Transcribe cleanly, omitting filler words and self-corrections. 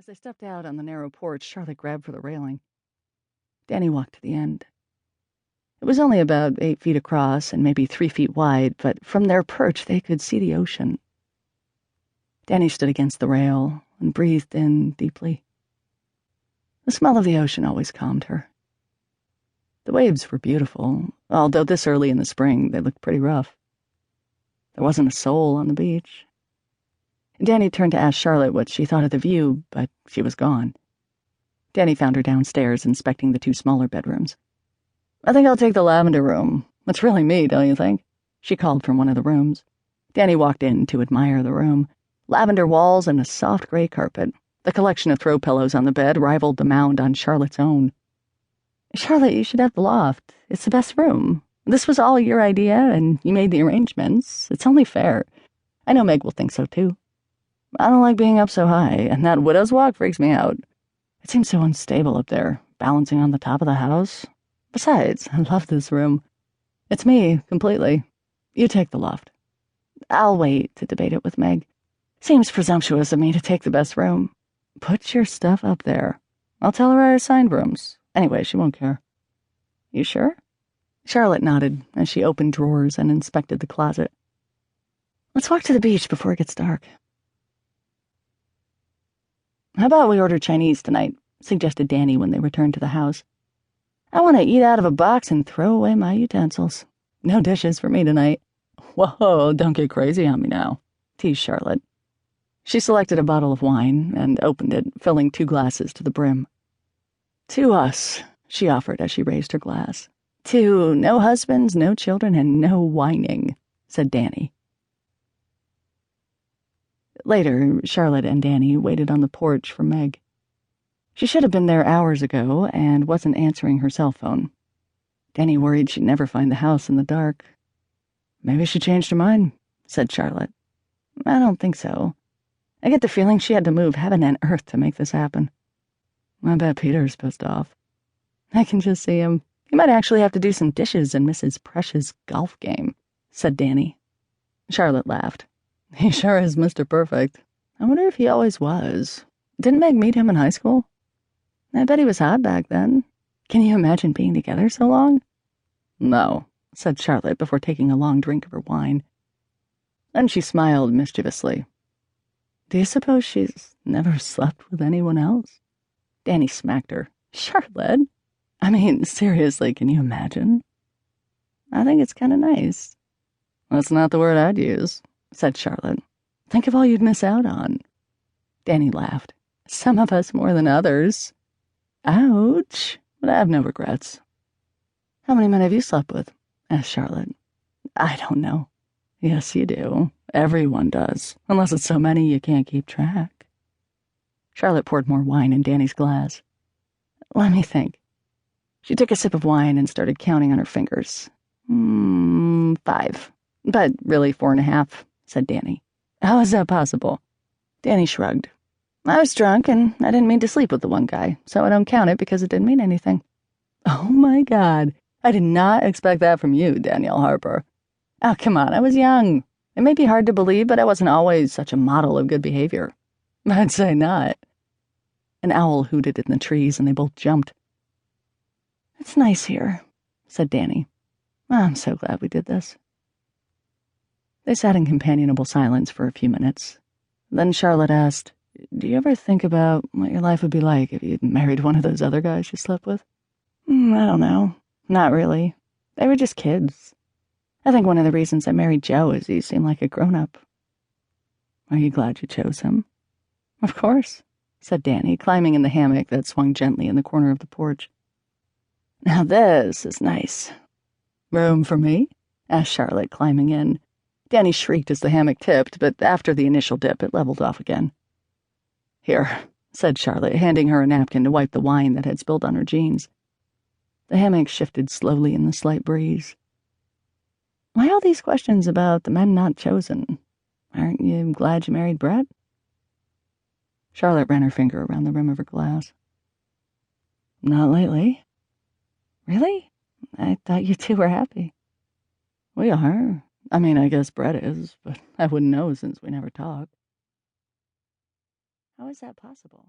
As they stepped out on the narrow porch, Charlotte grabbed for the railing. Dani walked to the end. It was only about 8 feet across and maybe 3 feet wide, but from their perch they could see the ocean. Dani stood against the rail and breathed in deeply. The smell of the ocean always calmed her. The waves were beautiful, although this early in the spring they looked pretty rough. There wasn't a soul on the beach. Dani turned to ask Charlotte what she thought of the view, but she was gone. Dani found her downstairs, inspecting the 2 smaller bedrooms. "I think I'll take the lavender room. It's really me, don't you think?" she called from one of the rooms. Dani walked in to admire the room. Lavender walls and a soft gray carpet. The collection of throw pillows on the bed rivaled the mound on Charlotte's own. "Charlotte, you should have the loft. It's the best room. This was all your idea, and you made the arrangements. It's only fair. I know Meg will think so, too. I don't like being up so high, and that widow's walk freaks me out. It seems so unstable up there, balancing on the top of the house. Besides, I love this room. It's me, completely. You take the loft." "I'll wait to debate it with Meg. Seems presumptuous of me to take the best room." "Put your stuff up there. I'll tell her I assigned rooms. Anyway, she won't care." "You sure?" Charlotte nodded as she opened drawers and inspected the closet. "Let's walk to the beach before it gets dark." "How about we order Chinese tonight?" suggested Dani when they returned to the house. "I want to eat out of a box and throw away my utensils. No dishes for me tonight." "Whoa, don't get crazy on me now," teased Charlotte. She selected a bottle of wine and opened it, filling 2 glasses to the brim. "To us," she offered as she raised her glass. "To no husbands, no children, and no whining," said Dani. Later, Charlotte and Dani waited on the porch for Meg. She should have been there hours ago and wasn't answering her cell phone. Dani worried she'd never find the house in the dark. "Maybe she changed her mind," said Charlotte. "I don't think so. I get the feeling she had to move heaven and earth to make this happen." "I bet Peter's pissed off." "I can just see him. He might actually have to do some dishes and miss his precious golf game," said Dani. Charlotte laughed. "He sure is Mr. Perfect. I wonder if he always was. Didn't Meg meet him in high school? I bet he was hot back then. Can you imagine being together so long?" "No," said Charlotte before taking a long drink of her wine. Then she smiled mischievously. "Do you suppose she's never slept with anyone else?" Dani smacked her. "Charlotte, I mean, seriously, can you imagine?" "I think it's kind of nice." "That's not the word I'd use," said Charlotte. "Think of all you'd miss out on." Dani laughed. "Some of us more than others." "Ouch, but I have no regrets." "How many men have you slept with?" asked Charlotte. "I don't know." "Yes, you do. Everyone does, unless it's so many you can't keep track." Charlotte poured more wine in Dani's glass. "Let me think." She took a sip of wine and started counting on her fingers. 5. "But really 4.5, said Dani. "How is that possible?" Dani shrugged. "I was drunk, and I didn't mean to sleep with the one guy, so I don't count it because it didn't mean anything." "Oh my God, I did not expect that from you, Danielle Harper." "Oh, come on, I was young. It may be hard to believe, but I wasn't always such a model of good behavior." "I'd say not." An owl hooted in the trees, and they both jumped. "It's nice here," said Dani. "I'm so glad we did this." They sat in companionable silence for a few minutes. Then Charlotte asked, "Do you ever think about what your life would be like if you'd married one of those other guys you slept with?" "I don't know. Not really. They were just kids. I think one of the reasons I married Joe is he seemed like a grown-up." "Are you glad you chose him?" "Of course," said Dani, climbing in the hammock that swung gently in the corner of the porch. "Now this is nice." "Room for me?" asked Charlotte, climbing in. Dani shrieked as the hammock tipped, but after the initial dip, it leveled off again. "Here," said Charlotte, handing her a napkin to wipe the wine that had spilled on her jeans. The hammock shifted slowly in the slight breeze. "Why all these questions about the men not chosen? Aren't you glad you married Brett?" Charlotte ran her finger around the rim of her glass. "Not lately." "Really? I thought you two were happy." "We are. I mean, I guess Brett is, but I wouldn't know since we never talked." "How is that possible?"